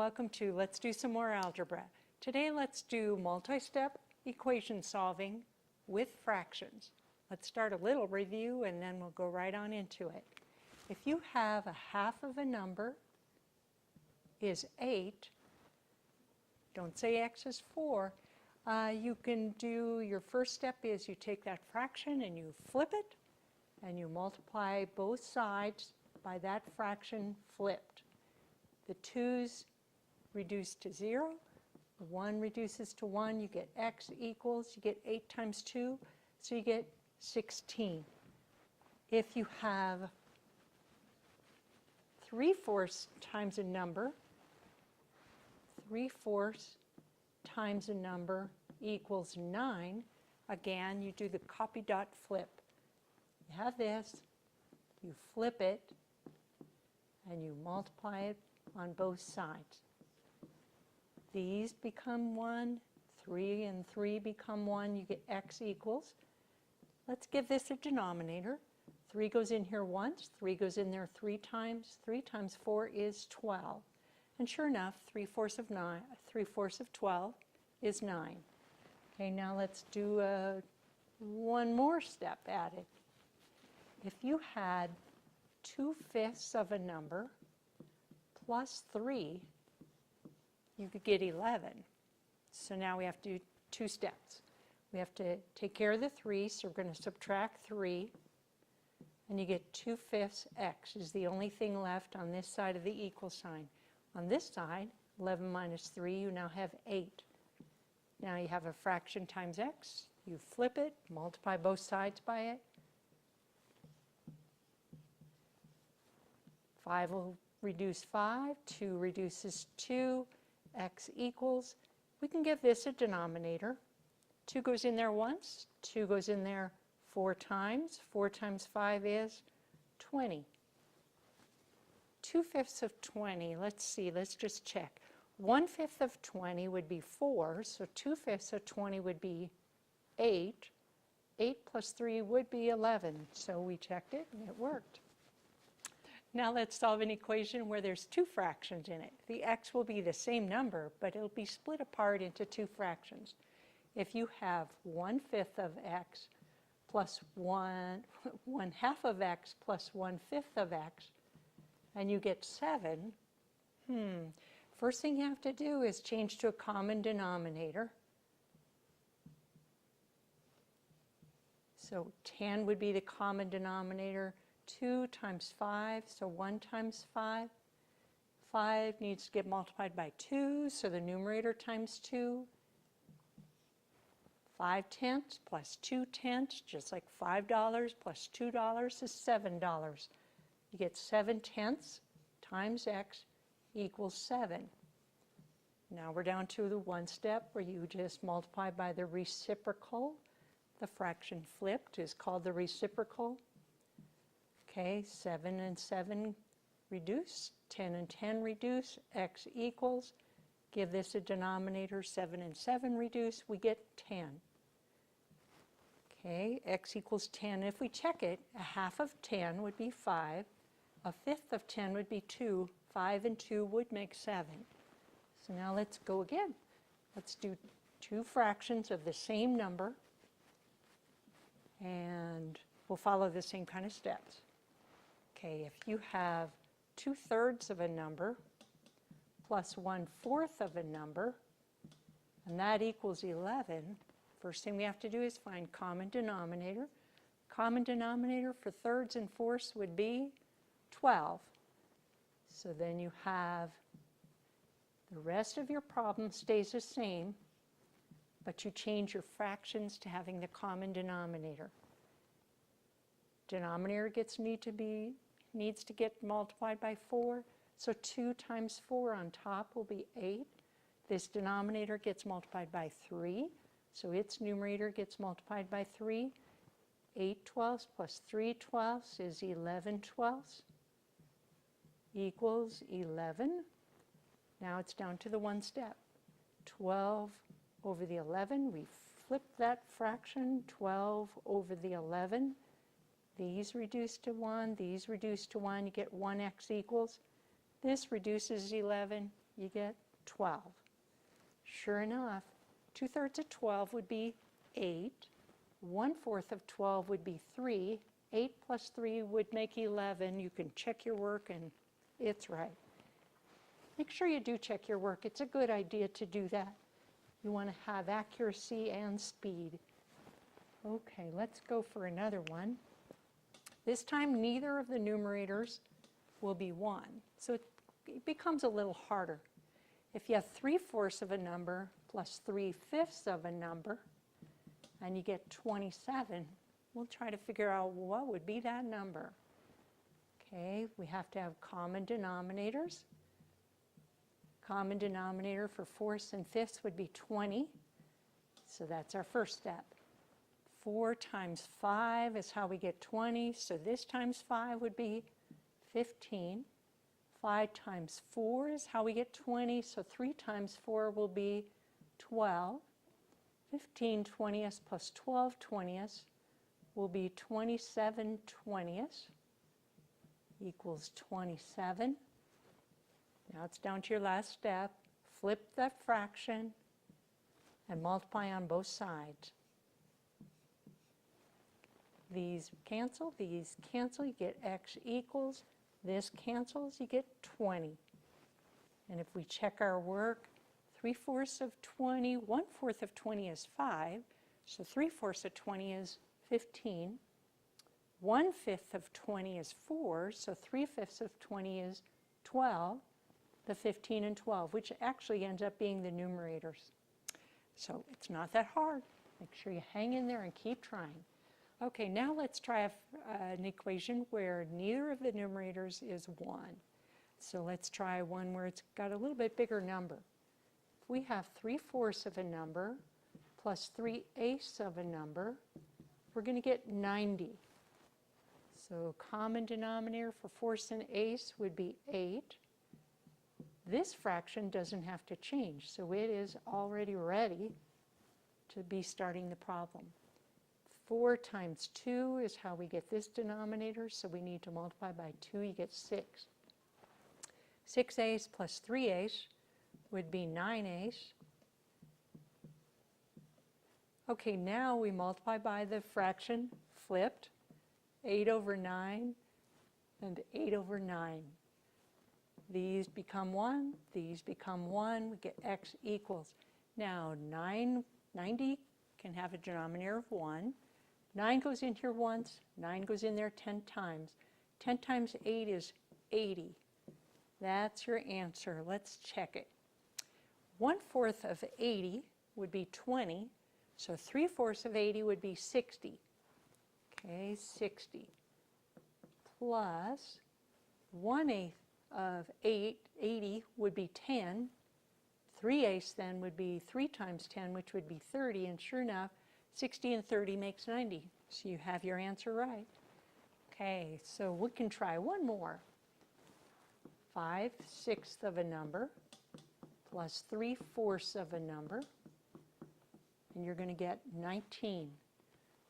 welcome to Let's Do Some More Algebra. Today let's do multi-step equation solving with fractions. Let's start a little review and then we'll go right on into it. If you have a half of a number is 8, don't say x is 4, you can do, your first step is you take that fraction and you flip it and you multiply both sides by that fraction flipped. The 2's reduce to 0, the 1 reduces to 1, you get x equals, you get 8 times 2, so you get 16. If you have 3/4 times a number, 3/4 times a number equals 9. Again, you do the copy dot flip. You have this, you flip it, and you multiply it on both sides. These become 1, 3 and 3 become 1, you get x equals. Let's give this a denominator. 3 goes in here once, 3 goes in there 3 times. 3 times 4 is 12. And sure enough, 3/4 of 12 is 9. Okay, now let's do one more step at it. If you had 2/5 of a number plus 3, you could get 11. So now we have to do 2 steps. We have to take care of the 3, so we're going to subtract 3, and you get 2/5 x is the only thing left on this side of the equal sign. On this side, 11 minus 3, you now have 8. Now you have a fraction times x. You flip it, multiply both sides by it. 5 will reduce 5, 2 reduces 2, x equals. We can give this a denominator. 2 goes in there once, 2 goes in there 4 times. 4 times 5 is 20. 2/5 of 20, let's see, let's just check. 1/5 of 20 would be 4, so 2/5 of 20 would be 8. 8 plus 3 would be 11, so we checked it and it worked. Now let's solve an equation where there's 2 fractions in it. The x will be the same number, but it'll be split apart into 2 fractions. If you have 1/5 of x plus 1/2 of x plus 1/5 of x, and you get 7, first thing you have to do is change to a common denominator. So 10 would be the common denominator. 2 times 5, so 1 times 5. 5 needs to get multiplied by 2, so the numerator times 2. 5/10 plus 2/10, just like $5 plus $2 is $7. You get 7/10 times x equals 7. Now we're down to the one step where you just multiply by the reciprocal. The fraction flipped is called the reciprocal. Okay, 7 and 7 reduce, 10 and 10 reduce, x equals. Give this a denominator, 7 and 7 reduce, we get 10. Okay, x equals 10. If we check it, 1/2 of 10 would be 5. 1/5 of 10 would be 2. 5 and 2 would make 7. So now let's go again. Let's do 2 fractions of the same number, and we'll follow the same kind of steps. Okay, if you have 2/3 of a number plus 1/4 of a number, and that equals 11, first thing we have to do is find common denominator. Common denominator for thirds and fourths would be 12. So then you have the rest of your problem stays the same, but you change your fractions to having the common denominator. Denominator needs to get multiplied by 4, so 2 times 4 on top will be 8. This denominator gets multiplied by 3, so its numerator gets multiplied by 3. 8/12 plus 3/12 is 11/12 equals 11. Now it's down to the one step. 12 over the 11, we flip that fraction, 12 over the 11. These reduce to 1, these reduce to 1, you get 1x equals. This reduces 11, you get 12. Sure enough, 2/3 of 12 would be 8. 1/4 of 12 would be 3. 8 plus 3 would make 11. You can check your work and it's right. Make sure you do check your work. It's a good idea to do that. You want to have accuracy and speed. Okay, let's go for another one. This time neither of the numerators will be 1, so it becomes a little harder. If you have 3/4 of a number plus 3/5 of a number, and you get 27, we'll try to figure out what would be that number. Okay, we have to have common denominators. Common denominator for 4ths and 5ths would be 20, so that's our first step. 4 times 5 is how we get 20, so this times 5 would be 15. 5 times 4 is how we get 20, so 3 times 4 will be 12. 15 20ths plus 12 20ths will be 27 20ths equals 27. Now it's down to your last step. Flip that fraction and multiply on both sides. These cancel, you get x equals, this cancels, you get 20. And if we check our work, 3/4 of 20, 1/4 of 20 is 5, so 3/4 of 20 is 15. 1/5 of 20 is 4, so 3/5 of 20 is 12, the 15 and 12, which actually ends up being the numerators. So it's not that hard. Make sure you hang in there and keep trying. Okay, now let's try an equation where neither of the numerators is 1. So let's try one where it's got a little bit bigger number. If we have 3/4 of a number plus 3/8 of a number, we're going to get 90. So common denominator for 4ths and 8ths would be 8. This fraction doesn't have to change, so it is already ready to be starting the problem. 4 times 2 is how we get this denominator, so we need to multiply by 2, you get 6. 6/8 plus 3/8 would be 9/8. Okay, now we multiply by the fraction flipped, 8/9 and 8/9. These become 1, these become 1, we get x equals. Now 90 can have a denominator of 1. 9 goes in here once, 9 goes in there 10 times. 10 times 8 is 80. That's your answer. Let's check it. 1/4 of 80 would be 20, so 3/4 of 80 would be 60. Okay, 60 plus 1/8 of 80 would be 10. 3/8 then would be 3 times 10, which would be 30, and sure enough, 60 and 30 makes 90. So you have your answer right. Okay, so we can try one more. 5/6 of a number plus 3/4 of a number, and you're going to get 19.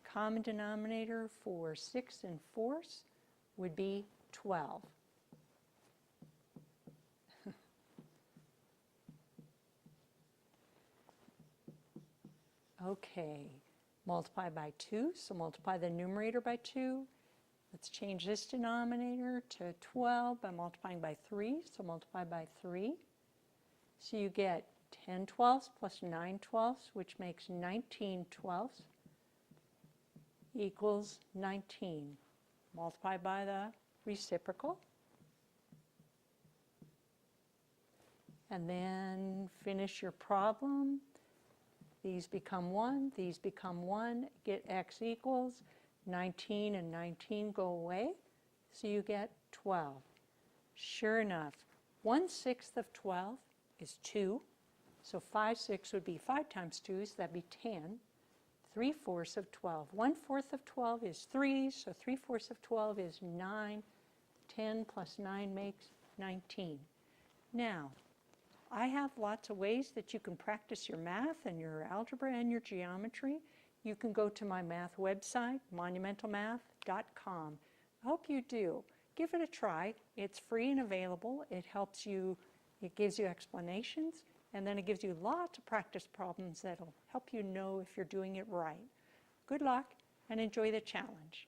Common denominator for 6 and 4ths would be 12. Okay, multiply by 2, so multiply the numerator by 2. Let's change this denominator to 12 by multiplying by 3, so multiply by 3. So you get 10/12 plus 9/12, which makes 19/12 equals 19. Multiply by the reciprocal. And then finish your problem. These become 1, these become 1, get x equals, 19 and 19 go away, so you get 12. Sure enough, 1/6 of 12 is 2, so 5/6 would be 5 times 2, so that'd be 10. 3/4 of 12. 1/4 of 12 is 3, so 3/4 of 12 is 9. 10 plus 9 makes 19. Now, I have lots of ways that you can practice your math and your algebra and your geometry. You can go to my math website, monumentalmath.com. I hope you do. Give it a try. It's free and available. It helps you It gives you explanations, and then it gives you lots of practice problems that'll help you know if you're doing it right. Good luck and enjoy the challenge.